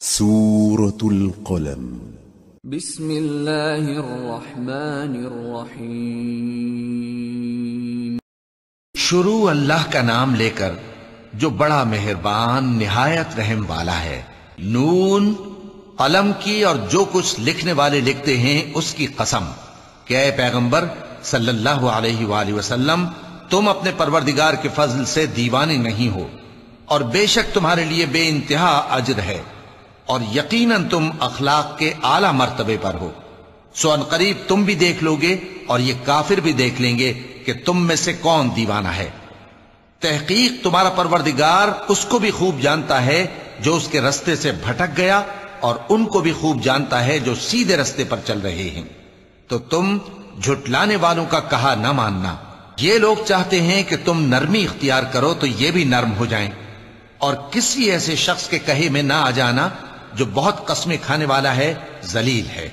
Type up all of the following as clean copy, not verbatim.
سورة القلم بسم اللہ الرحمن الرحیم شروع اللہ کا نام لے کر جو بڑا مہربان نہایت رحم والا ہے۔ نون، قلم کی اور جو کچھ لکھنے والے لکھتے ہیں اس کی قسم کہ اے پیغمبر صلی اللہ علیہ وآلہ وسلم تم اپنے پروردگار کے فضل سے دیوانے نہیں ہو، اور بے شک تمہارے لیے بے انتہا اجر ہے، اور یقیناً تم اخلاق کے اعلیٰ مرتبے پر ہو۔ سو ان قریب تم بھی دیکھ لو گے اور یہ کافر بھی دیکھ لیں گے کہ تم میں سے کون دیوانہ ہے۔ تحقیق تمہارا پروردگار اس کو بھی خوب جانتا ہے جو اس کے رستے سے بھٹک گیا، اور ان کو بھی خوب جانتا ہے جو سیدھے رستے پر چل رہے ہیں۔ تو تم جھٹلانے والوں کا کہا نہ ماننا۔ یہ لوگ چاہتے ہیں کہ تم نرمی اختیار کرو تو یہ بھی نرم ہو جائیں، اور کسی ایسے شخص کے کہے میں نہ آ جانا جو بہت قسمیں کھانے والا ہے، ذلیل ہے،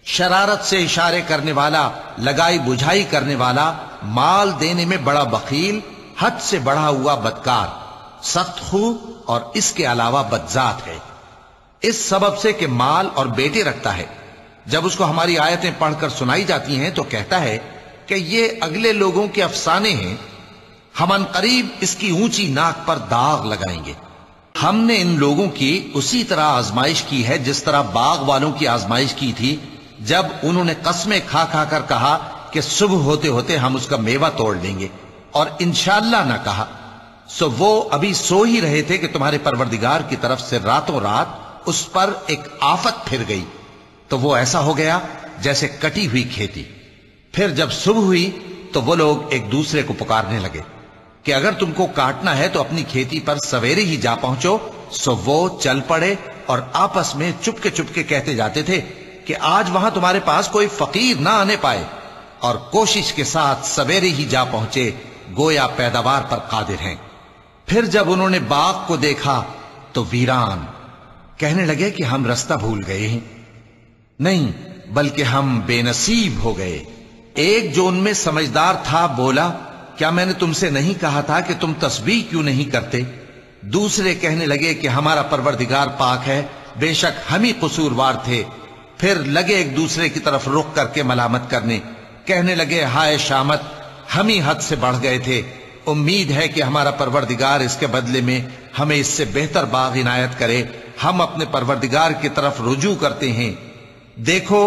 شرارت سے اشارے کرنے والا، لگائی بجھائی کرنے والا، مال دینے میں بڑا بخیل، حد سے بڑھا ہوا بدکار، سخت خو اور اس کے علاوہ بدذات ہے۔ اس سبب سے کہ مال اور بیٹے رکھتا ہے، جب اس کو ہماری آیتیں پڑھ کر سنائی جاتی ہیں تو کہتا ہے کہ یہ اگلے لوگوں کے افسانے ہیں، ہم ان قریب اس کی اونچی ناک پر داغ لگائیں گے۔ ہم نے ان لوگوں کی اسی طرح آزمائش کی ہے جس طرح باغ والوں کی آزمائش کی تھی، جب انہوں نے قسمیں کھا کھا کر کہا کہ صبح ہوتے ہوتے ہم اس کا میوہ توڑ لیں گے، اور انشاءاللہ نہ کہا۔ سو وہ ابھی سو ہی رہے تھے کہ تمہارے پروردگار کی طرف سے راتوں رات اس پر ایک آفت پھر گئی، تو وہ ایسا ہو گیا جیسے کٹی ہوئی کھیتی۔ پھر جب صبح ہوئی تو وہ لوگ ایک دوسرے کو پکارنے لگے کہ اگر تم کو کاٹنا ہے تو اپنی کھیتی پر سویرے ہی جا پہنچو۔ سو وہ چل پڑے اور آپس میں چپکے چپکے کہتے جاتے تھے کہ آج وہاں تمہارے پاس کوئی فقیر نہ آنے پائے، اور کوشش کے ساتھ سویرے ہی جا پہنچے، گویا پیداوار پر قادر ہیں۔ پھر جب انہوں نے باغ کو دیکھا تو ویران، کہنے لگے کہ ہم رستہ بھول گئے ہیں، نہیں بلکہ ہم بے نصیب ہو گئے۔ ایک جو ان میں سمجھدار تھا بولا، کیا میں نے تم سے نہیں کہا تھا کہ تم تسبیح کیوں نہیں کرتے؟ دوسرے کہنے لگے کہ ہمارا پروردگار پاک ہے، بے شک ہم ہی قصوروار تھے۔ پھر لگے ایک دوسرے کی طرف رخ کر کے ملامت کرنے، کہنے لگے ہائے شامت، ہم ہی حد سے بڑھ گئے تھے، امید ہے کہ ہمارا پروردگار اس کے بدلے میں ہمیں اس سے بہتر باغ عنایت کرے، ہم اپنے پروردگار کی طرف رجوع کرتے ہیں۔ دیکھو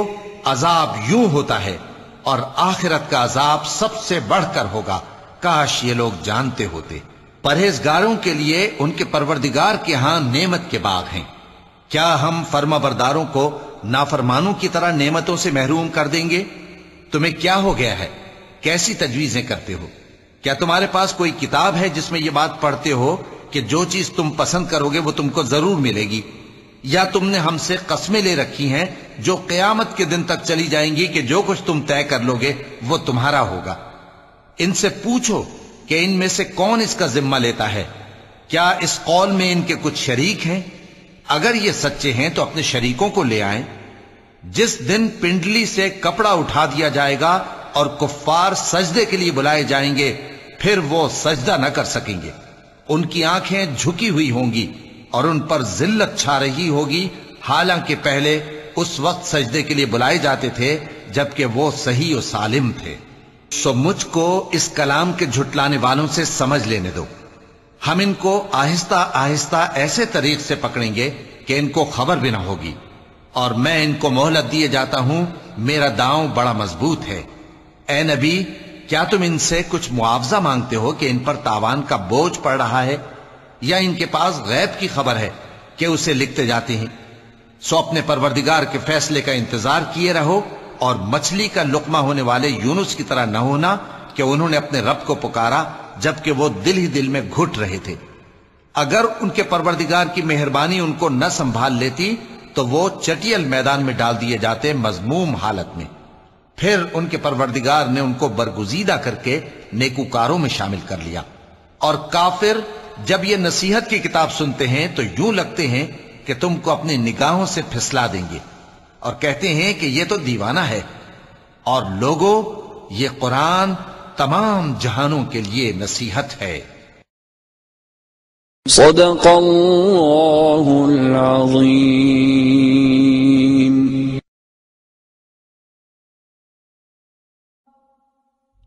عذاب یوں ہوتا ہے، اور آخرت کا عذاب سب سے بڑھ کر ہوگا، کاش یہ لوگ جانتے ہوتے۔ پرہیزگاروں کے لیے ان کے پروردگار کے ہاں نعمت کے باغ ہیں۔ کیا ہم فرما برداروں کو نافرمانوں کی طرح نعمتوں سے محروم کر دیں گے؟ تمہیں کیا ہو گیا ہے؟ کیسی تجویزیں کرتے ہو؟ کیا تمہارے پاس کوئی کتاب ہے جس میں یہ بات پڑھتے ہو کہ جو چیز تم پسند کرو گے وہ تم کو ضرور ملے گی؟ یا تم نے ہم سے قسمیں لے رکھی ہیں جو قیامت کے دن تک چلی جائیں گی کہ جو کچھ تم طے کر لو گے وہ تمہارا ہوگا؟ ان سے پوچھو کہ ان میں سے کون اس کا ذمہ لیتا ہے؟ کیا اس قول میں ان کے کچھ شریک ہیں؟ اگر یہ سچے ہیں تو اپنے شریکوں کو لے آئیں۔ جس دن پنڈلی سے کپڑا اٹھا دیا جائے گا اور کفار سجدے کے لیے بلائے جائیں گے، پھر وہ سجدہ نہ کر سکیں گے، ان کی آنکھیں جھکی ہوئی ہوں گی اور ان پر ذلت چھا رہی ہوگی، حالانکہ پہلے اس وقت سجدے کے لیے بلائے جاتے تھے جبکہ وہ صحیح و سالم تھے۔ سو مجھ کو اس کلام کے جھٹلانے والوں سے سمجھ لینے دو، ہم ان کو آہستہ آہستہ ایسے طریق سے پکڑیں گے کہ ان کو خبر بھی نہ ہوگی، اور میں ان کو مہلت دیے جاتا ہوں، میرا داؤں بڑا مضبوط ہے۔ اے نبی، کیا تم ان سے کچھ معاوضہ مانگتے ہو کہ ان پر تاوان کا بوجھ پڑ رہا ہے، یا ان کے پاس غیب کی خبر ہے کہ اسے لکھتے جاتے ہیں؟ سو اپنے پروردگار کے فیصلے کا انتظار کیے رہو، اور مچھلی کا لقمہ ہونے والے یونس کی طرح نہ ہونا کہ انہوں نے اپنے رب کو پکارا جبکہ وہ دل ہی دل میں گھٹ رہے تھے۔ اگر ان کے پروردگار کی مہربانی ان کو نہ سنبھال لیتی تو وہ چٹیل میدان میں ڈال دیے جاتے مذموم حالت میں۔ پھر ان کے پروردگار نے ان کو برگزیدہ کر کے نیکوکاروں میں شامل کر لیا۔ اور کافر جب یہ نصیحت کی کتاب سنتے ہیں تو یوں لگتے ہیں کہ تم کو اپنی نگاہوں سے پھسلا دیں گے، اور کہتے ہیں کہ یہ تو دیوانہ ہے۔ اور لوگوں، یہ قرآن تمام جہانوں کے لیے نصیحت ہے۔ صدق اللہ العظیم.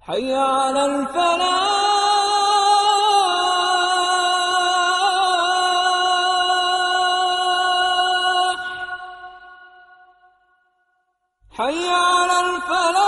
حي على الفلاح حي على الفلاح.